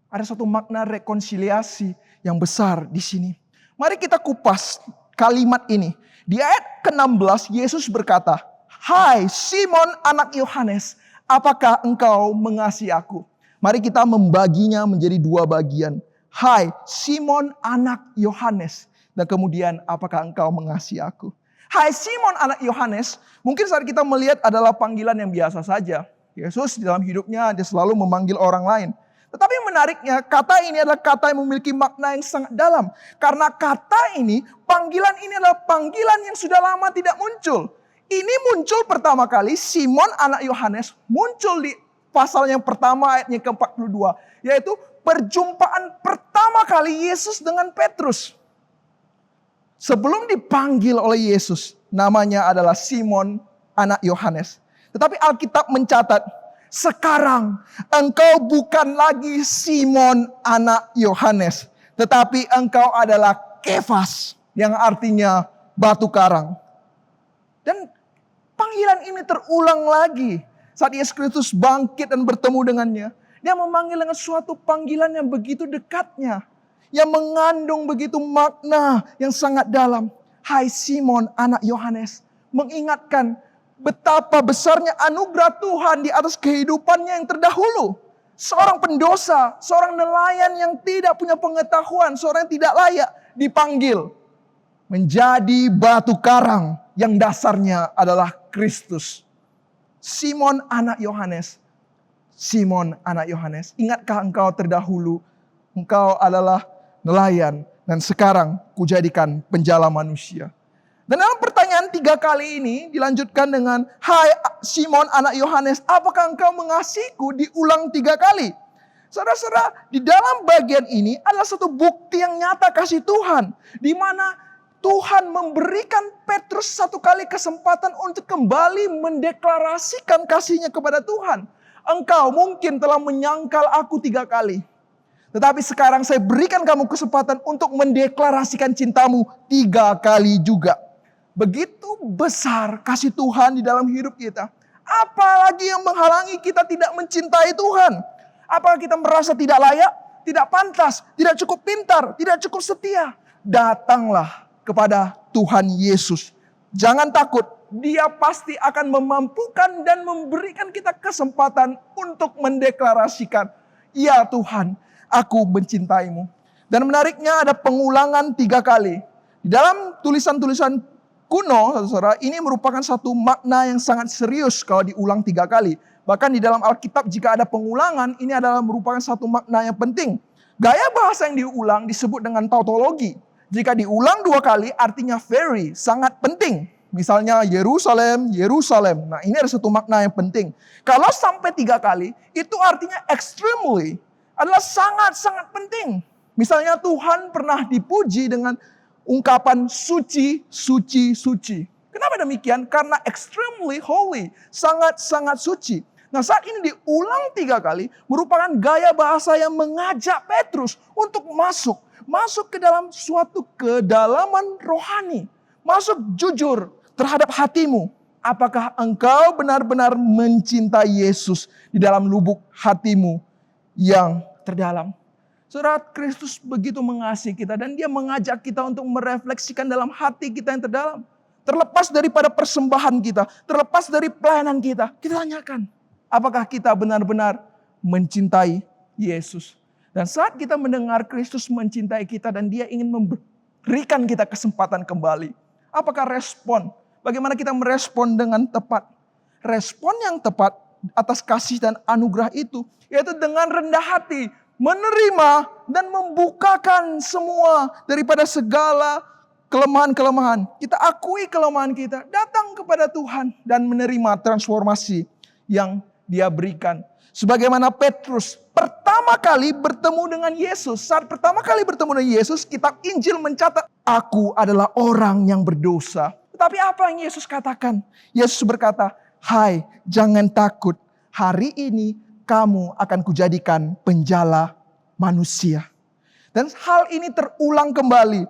Ada satu makna rekonsiliasi yang besar di sini. Mari kita kupas kalimat ini. Di ayat ke-16 Yesus berkata, "Hai Simon anak Yohanes, apakah engkau mengasihi aku?" Mari kita membaginya menjadi dua bagian. Hai Simon anak Yohanes. Dan kemudian apakah engkau mengasihi aku? Hai Simon anak Yohanes. Mungkin saat kita melihat adalah panggilan yang biasa saja. Yesus di dalam hidupnya dia selalu memanggil orang lain. Tetapi menariknya kata ini adalah kata yang memiliki makna yang sangat dalam. Karena kata ini, panggilan ini adalah panggilan yang sudah lama tidak muncul. Ini muncul pertama kali Simon anak Yohanes muncul di pasal yang pertama ayatnya ke-42. Yaitu perjumpaan pertama kali Yesus dengan Petrus. Sebelum dipanggil oleh Yesus, namanya adalah Simon anak Yohanes. Tetapi Alkitab mencatat, sekarang engkau bukan lagi Simon anak Yohanes. Tetapi engkau adalah Kefas, yang artinya batu karang. Dan panggilan ini terulang lagi saat Yesus Kristus bangkit dan bertemu dengannya. Dia memanggil dengan suatu panggilan yang begitu dekatnya. Yang mengandung begitu makna yang sangat dalam. Hai Simon anak Yohanes. Mengingatkan betapa besarnya anugerah Tuhan di atas kehidupannya yang terdahulu. Seorang pendosa, seorang nelayan yang tidak punya pengetahuan, seorang yang tidak layak dipanggil. Menjadi batu karang yang dasarnya adalah Kristus. Simon anak Yohanes. Simon anak Yohanes. Ingatkah engkau terdahulu? Engkau adalah nelayan, dan sekarang kujadikan penjala manusia. Dan dalam pertanyaan 3 kali ini dilanjutkan dengan, hai Simon anak Yohanes, apakah engkau mengasihiku? Diulang 3 kali. Saudara-saudara, di dalam bagian ini adalah satu bukti yang nyata kasih Tuhan. Di mana Tuhan memberikan Petrus satu kali kesempatan untuk kembali mendeklarasikan kasihnya kepada Tuhan. Engkau mungkin telah menyangkal aku 3 kali. Tetapi sekarang saya berikan kamu kesempatan untuk mendeklarasikan cintamu 3 kali juga. Begitu besar kasih Tuhan di dalam hidup kita. Apalagi yang menghalangi kita tidak mencintai Tuhan? Apakah kita merasa tidak layak, tidak pantas, tidak cukup pintar, tidak cukup setia? Datanglah kepada Tuhan Yesus. Jangan takut, Dia pasti akan memampukan dan memberikan kita kesempatan untuk mendeklarasikan, ya Tuhan, aku mencintaimu. Dan menariknya ada pengulangan 3 kali. Di dalam tulisan-tulisan kuno, saudara, ini merupakan satu makna yang sangat serius kalau diulang 3 kali. Bahkan di dalam Alkitab jika ada pengulangan, ini adalah merupakan satu makna yang penting. Gaya bahasa yang diulang disebut dengan tautologi. Jika diulang 2 kali artinya very, sangat penting. Misalnya Yerusalem, Yerusalem. Nah, ini ada satu makna yang penting. Kalau sampai 3 kali, itu artinya extremely, adalah sangat-sangat penting. Misalnya Tuhan pernah dipuji dengan ungkapan suci, suci, suci. Kenapa demikian? Karena extremely holy, sangat-sangat suci. Nah, saat ini diulang 3 kali merupakan gaya bahasa yang mengajak Petrus untuk masuk ke dalam suatu kedalaman rohani. Masuk jujur terhadap hatimu. Apakah engkau benar-benar mencintai Yesus di dalam lubuk hatimu yang terdalam? Saudara, Kristus begitu mengasihi kita dan Dia mengajak kita untuk merefleksikan dalam hati kita yang terdalam. Terlepas daripada persembahan kita, terlepas dari pelayanan kita, kita tanyakan, apakah kita benar-benar mencintai Yesus? Dan saat kita mendengar Kristus mencintai kita dan Dia ingin memberikan kita kesempatan kembali, apakah respon? Bagaimana kita merespon dengan tepat? Respon yang tepat atas kasih dan anugerah itu, yaitu dengan rendah hati, menerima dan membukakan semua daripada segala kelemahan-kelemahan. Kita akui kelemahan kita, datang kepada Tuhan dan menerima transformasi yang Dia berikan. Sebagaimana Petrus pertama kali bertemu dengan Yesus. Saat pertama kali bertemu dengan Yesus, kitab Injil mencatat, aku adalah orang yang berdosa. Tetapi apa yang Yesus katakan? Yesus berkata, hai, jangan takut. Hari ini kamu akan kujadikan penjala manusia. Dan hal ini terulang kembali.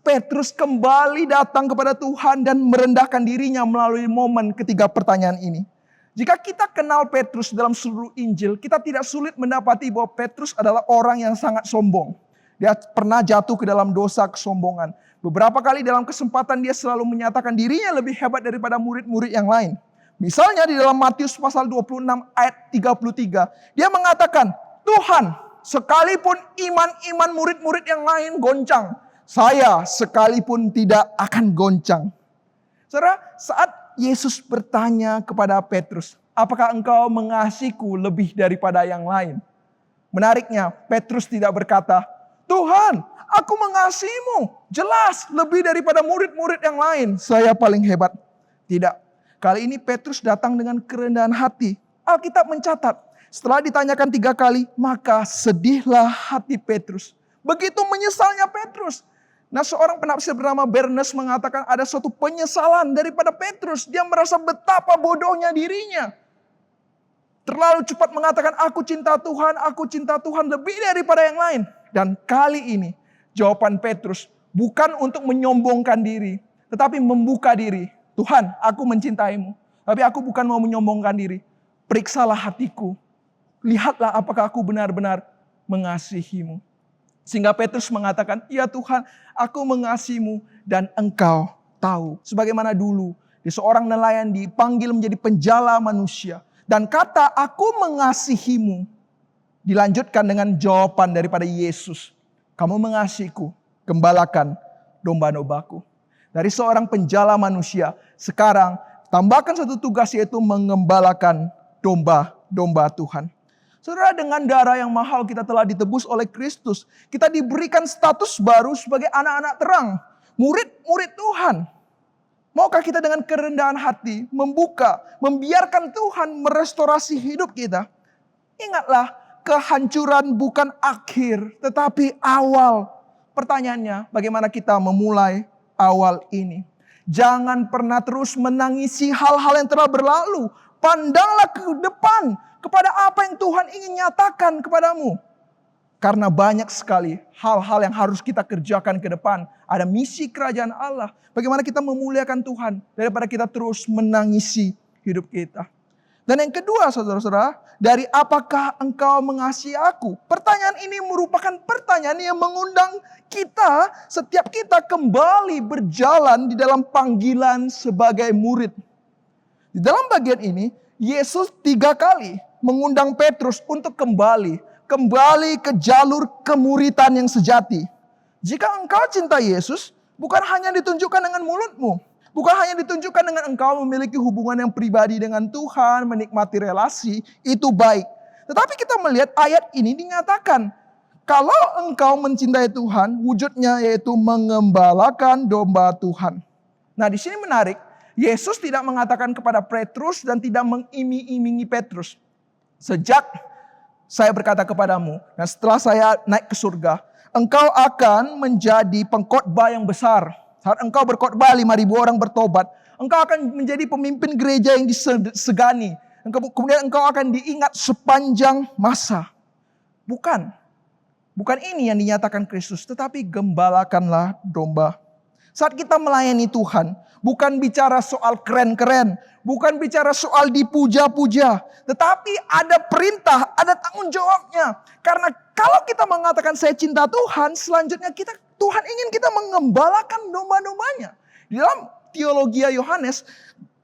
Petrus kembali datang kepada Tuhan dan merendahkan dirinya melalui momen ketiga pertanyaan ini. Jika kita kenal Petrus dalam seluruh Injil, kita tidak sulit mendapati bahwa Petrus adalah orang yang sangat sombong. Dia pernah jatuh ke dalam dosa kesombongan. Beberapa kali dalam kesempatan dia selalu menyatakan dirinya lebih hebat daripada murid-murid yang lain. Misalnya di dalam Matius pasal 26 ayat 33, dia mengatakan, Tuhan, sekalipun iman-iman murid-murid yang lain goncang, saya sekalipun tidak akan goncang. Saudara, saat Yesus bertanya kepada Petrus, apakah engkau mengasihiku lebih daripada yang lain? Menariknya, Petrus tidak berkata, Tuhan, aku mengasihimu. Jelas, lebih daripada murid-murid yang lain. Saya paling hebat. Tidak. Kali ini Petrus datang dengan kerendahan hati. Alkitab mencatat, setelah ditanyakan 3 kali, maka sedihlah hati Petrus. Begitu menyesalnya Petrus. Nah, seorang penafsir bernama Bernes mengatakan ada suatu penyesalan daripada Petrus. Dia merasa betapa bodohnya dirinya. Terlalu cepat mengatakan, aku cinta Tuhan lebih daripada yang lain. Dan kali ini, jawaban Petrus bukan untuk menyombongkan diri, tetapi membuka diri. Tuhan, aku mencintaimu, tapi aku bukan mau menyombongkan diri. Periksalah hatiku. Lihatlah apakah aku benar-benar mengasihimu. Sehingga Petrus mengatakan, ya Tuhan, aku mengasihimu dan engkau tahu. Sebagaimana dulu, seorang nelayan dipanggil menjadi penjala manusia. Dan kata aku mengasihimu dilanjutkan dengan jawaban daripada Yesus. Kamu mengasihiku, gembalakan domba-dombaku. Dari seorang penjala manusia, sekarang tambahkan satu tugas, yaitu mengembalakan domba-domba Tuhan. Saudara, dengan darah yang mahal kita telah ditebus oleh Kristus. Kita diberikan status baru sebagai anak-anak terang. Murid-murid Tuhan. Maukah kita dengan kerendahan hati membiarkan Tuhan merestorasi hidup kita? Ingatlah, kehancuran bukan akhir, tetapi awal. Pertanyaannya, bagaimana kita memulai awal ini? Jangan pernah terus menangisi hal-hal yang telah berlalu. Pandanglah ke depan kepada apa yang Tuhan ingin nyatakan kepadamu. Karena banyak sekali hal-hal yang harus kita kerjakan ke depan. Ada misi kerajaan Allah. Bagaimana kita memuliakan Tuhan daripada kita terus menangisi hidup kita. Dan yang kedua saudara-saudara, dari apakah engkau mengasihi aku? Pertanyaan ini merupakan pertanyaan yang mengundang kita, setiap kita kembali berjalan di dalam panggilan sebagai murid. Di dalam bagian ini, Yesus 3 kali mengundang Petrus untuk kembali ke jalur kemuridan yang sejati. Jika engkau cinta Yesus, bukan hanya ditunjukkan dengan mulutmu. Bukan hanya ditunjukkan dengan engkau memiliki hubungan yang pribadi dengan Tuhan, menikmati relasi, itu baik. Tetapi kita melihat ayat ini dinyatakan, kalau engkau mencintai Tuhan, wujudnya yaitu mengembalakan domba Tuhan. Nah, di sini menarik, Yesus tidak mengatakan kepada Petrus dan tidak mengiming-imingi Petrus. Sejak saya berkata kepadamu, dan setelah saya naik ke surga, engkau akan menjadi pengkhotbah yang besar. Saat engkau berkhotbah 5.000 orang bertobat, engkau akan menjadi pemimpin gereja yang disegani. Kemudian engkau akan diingat sepanjang masa. Bukan ini yang dinyatakan Kristus, tetapi gembalakanlah domba. Saat kita melayani Tuhan, bukan bicara soal keren-keren, bukan bicara soal dipuja-puja, tetapi ada perintah, ada tanggung jawabnya. Karena kalau kita mengatakan saya cinta Tuhan, selanjutnya Tuhan ingin kita mengembalakan domba-dombanya. Di dalam teologi Yohanes,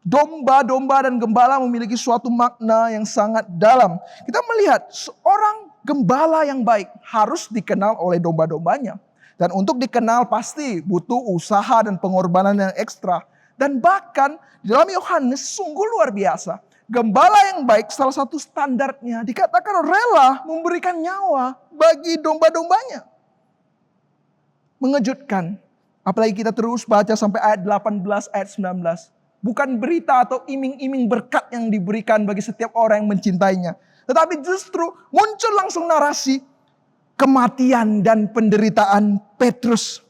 domba-domba dan gembala memiliki suatu makna yang sangat dalam. Kita melihat seorang gembala yang baik harus dikenal oleh domba-dombanya. Dan untuk dikenal pasti butuh usaha dan pengorbanan yang ekstra. Dan bahkan di dalam Yohanes sungguh luar biasa. Gembala yang baik salah satu standarnya dikatakan rela memberikan nyawa bagi domba-dombanya. Mengejutkan. Apalagi kita terus baca sampai ayat 18, ayat 19. Bukan berita atau iming-iming berkat yang diberikan bagi setiap orang yang mencintainya. Tetapi justru muncul langsung narasi kematian dan penderitaan Petrus.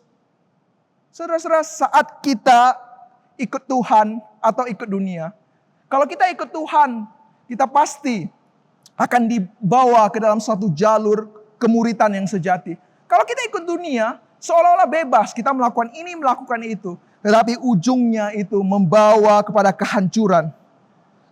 Saudara-saudara, saat kita ikut Tuhan atau ikut dunia. Kalau kita ikut Tuhan, kita pasti akan dibawa ke dalam satu jalur kemuridan yang sejati. Kalau kita ikut dunia, seolah-olah bebas, kita melakukan ini, melakukan itu. Tetapi ujungnya itu membawa kepada kehancuran.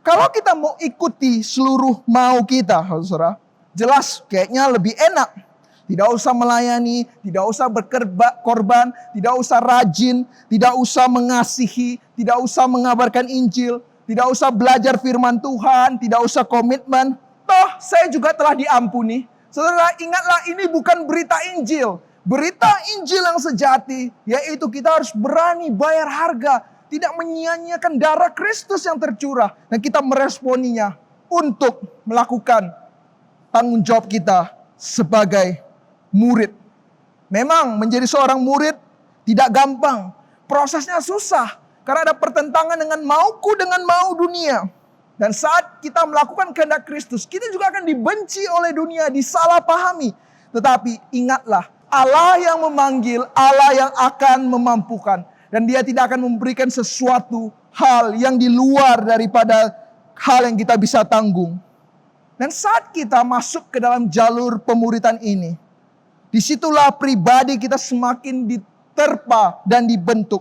Kalau kita mau ikuti seluruh mau kita, saudara, jelas kayaknya lebih enak. Tidak usah melayani, tidak usah berkorban, tidak usah rajin, tidak usah mengasihi, tidak usah mengabarkan Injil, tidak usah belajar firman Tuhan, tidak usah komitmen. Toh saya juga telah diampuni. Saudara, ingatlah ini bukan berita Injil. Berita Injil yang sejati, yaitu kita harus berani bayar harga. Tidak menyia-nyiakan darah Kristus yang tercurah. Dan kita meresponinya untuk melakukan tanggung jawab kita sebagai murid. Memang menjadi seorang murid tidak gampang. Prosesnya susah. Karena ada pertentangan dengan mauku dengan mau dunia. Dan saat kita melakukan kehendak Kristus, kita juga akan dibenci oleh dunia, disalahpahami. Tetapi ingatlah, Allah yang memanggil, Allah yang akan memampukan. Dan Dia tidak akan memberikan sesuatu hal yang di luar daripada hal yang kita bisa tanggung. Dan saat kita masuk ke dalam jalur pemuridan ini, disitulah pribadi kita semakin diterpa dan dibentuk.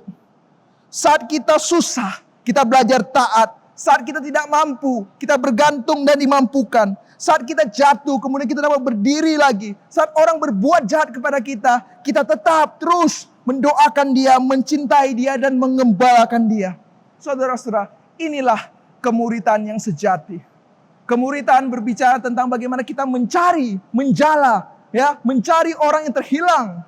Saat kita susah, kita belajar taat. Saat kita tidak mampu, kita bergantung dan dimampukan. Saat kita jatuh, kemudian kita dapat berdiri lagi. Saat orang berbuat jahat kepada kita, kita tetap terus mendoakan dia, mencintai dia, dan mengembalakan dia. Saudara-saudara, inilah kemuridan yang sejati. Kemuridan berbicara tentang bagaimana kita mencari, mencari orang yang terhilang.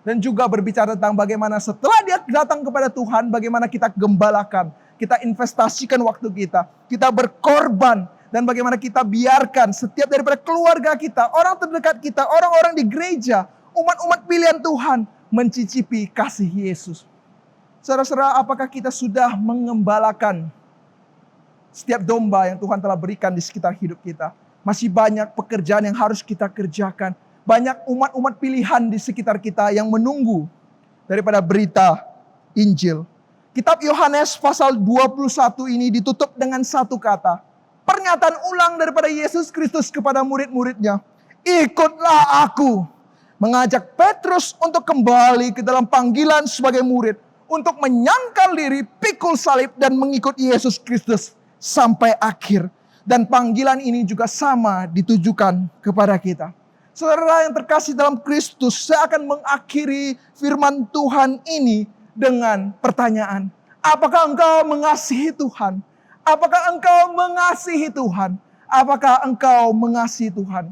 Dan juga berbicara tentang bagaimana setelah dia datang kepada Tuhan, bagaimana kita gembalakan. Kita investasikan waktu kita berkorban. Dan bagaimana kita biarkan setiap daripada keluarga kita, orang terdekat kita, orang-orang di gereja, umat-umat pilihan Tuhan, mencicipi kasih Yesus. Saudara-saudara, apakah kita sudah mengembalakan setiap domba yang Tuhan telah berikan di sekitar hidup kita? Masih banyak pekerjaan yang harus kita kerjakan. Banyak umat-umat pilihan di sekitar kita yang menunggu daripada berita Injil. Kitab Yohanes pasal 21 ini ditutup dengan satu kata. Pernyataan ulang daripada Yesus Kristus kepada murid-muridnya. Ikutlah aku. Mengajak Petrus untuk kembali ke dalam panggilan sebagai murid. Untuk menyangkal diri, pikul salib dan mengikut Yesus Kristus. sampai akhir. Dan panggilan ini juga sama ditujukan kepada kita. Saudara yang terkasih dalam Kristus, saya akan mengakhiri firman Tuhan ini dengan pertanyaan. Apakah engkau mengasihi Tuhan? Apakah engkau mengasihi Tuhan? Apakah engkau mengasihi Tuhan?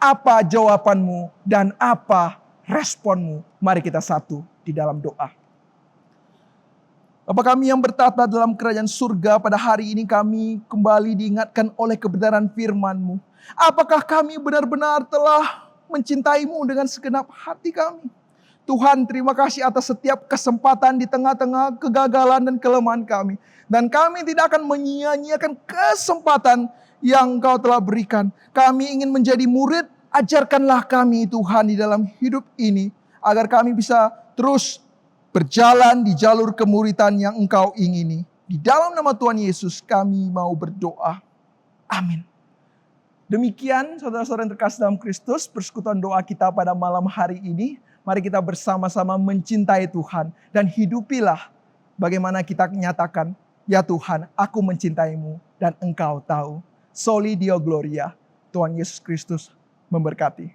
Apa jawabanmu dan apa responmu? Mari kita satu di dalam doa. Bapa kami yang bertata dalam kerajaan surga, pada hari ini kami kembali diingatkan oleh kebenaran firman-Mu. Apakah kami benar-benar telah mencintai-Mu dengan segenap hati kami? Tuhan, terima kasih atas setiap kesempatan di tengah-tengah kegagalan dan kelemahan kami. Dan kami tidak akan menyia-nyiakan kesempatan yang Engkau telah berikan. Kami ingin menjadi murid, ajarkanlah kami Tuhan di dalam hidup ini. Agar kami bisa terus berjalan di jalur kemuritan yang Engkau ingini. Di dalam nama Tuhan Yesus kami mau berdoa. Amin. Demikian saudara-saudara yang terkasih dalam Kristus, persekutuan doa kita pada malam hari ini. Mari kita bersama-sama mencintai Tuhan. Dan hidupilah bagaimana kita nyatakan, ya Tuhan, aku mencintaimu dan Engkau tahu. Soli Deo Gloria. Tuhan Yesus Kristus memberkati.